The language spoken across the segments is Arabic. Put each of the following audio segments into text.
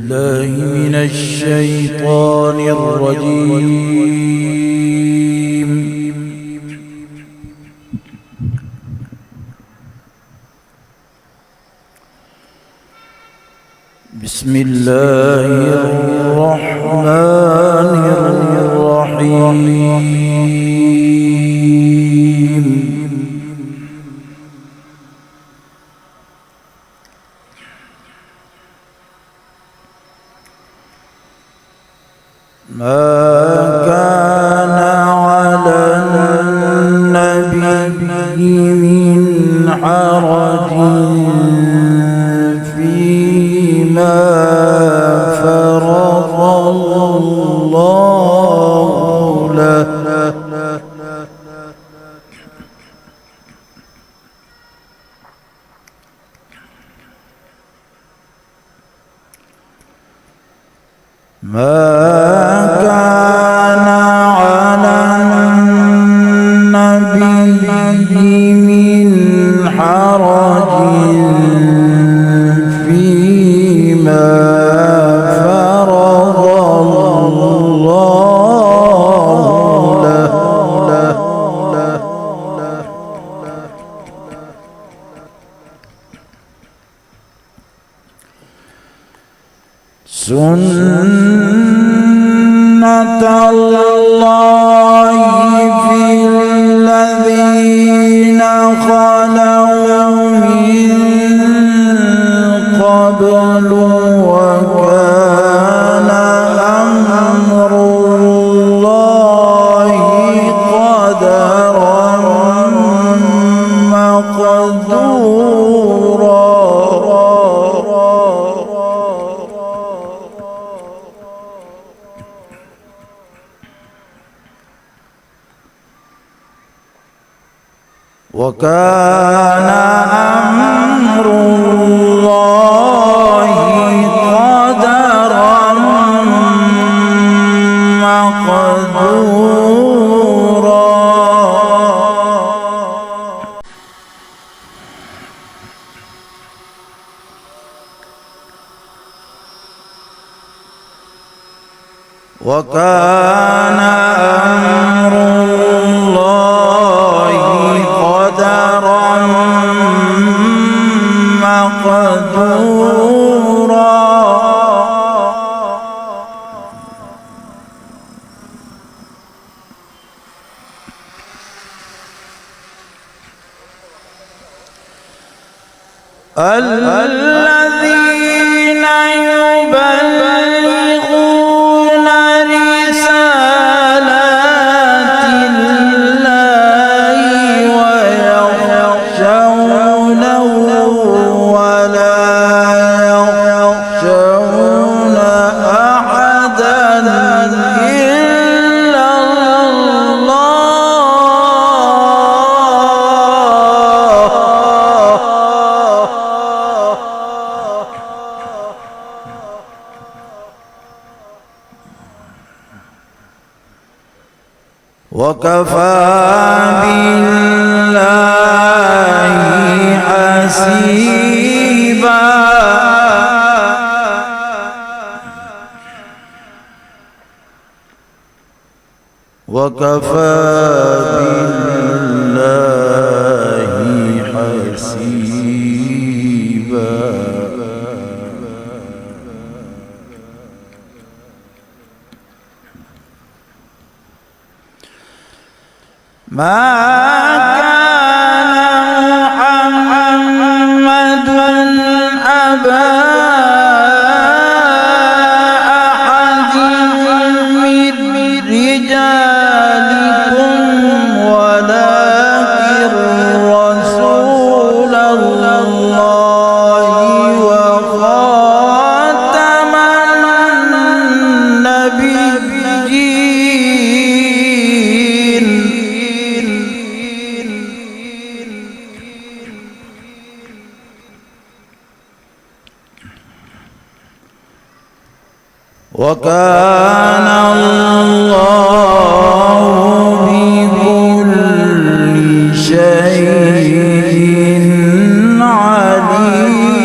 بالله من الشيطان الرجيم. بسم الله الرحمن الرحيم. ما كان على النبي من حرج فيما فرض الله له. ما كان على النبي من حرج فيما فرض الله له. سنة الله في الذين خلوا من قبل وكان أمر الله قدرا مقدورا. وكان أمر الله قدرا مقدورا. وكان أمر الله قدرا مقدورا. الذين يبلغون رسالات الله ويخشونه ولا يخشون أحدا إلا الله. وكفى بالله حسيبا. وكفى بالله حسيبا. ما كان محمد أبا أحد من رجالكم ولكن رسول الله وخاتم النبيين. وكان الله بكل شيء عليما.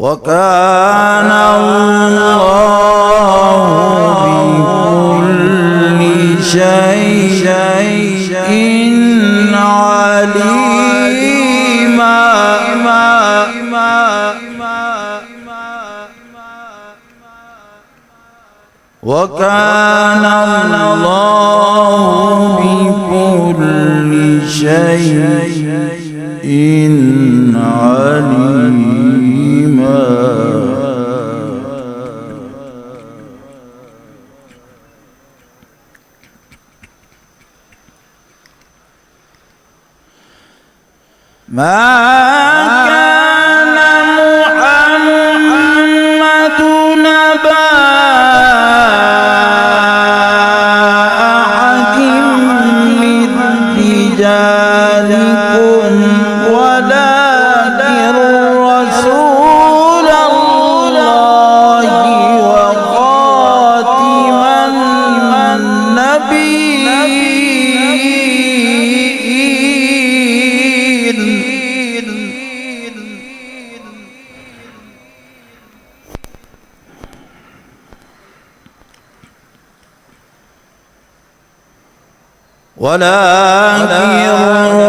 وكان الله بكل شيء عليما. وكان الله بكل شيء عليما. ما كان محمد نبا أحد من رجالكم ولكن رسول الله وخاتم النبيين. ولكن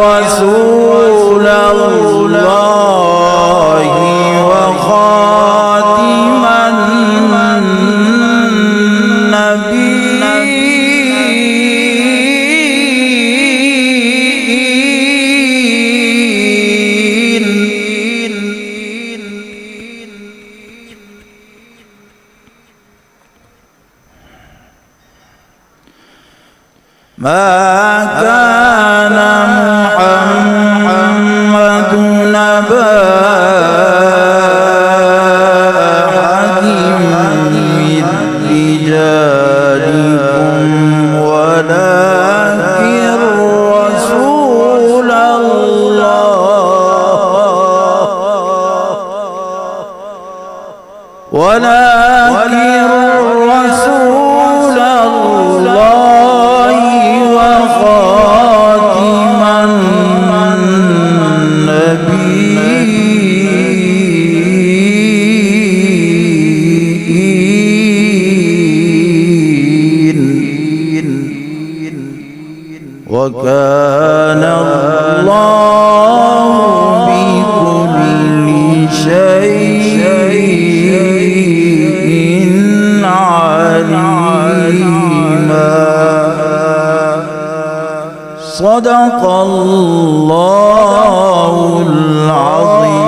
رسول الله وخاتم النبيين. ما كان محمد نبا أحد من رجالكم ولكن رسول الله وخاتم النبيين. وكان الله بكل شيء عليما. صدق الله العظيم.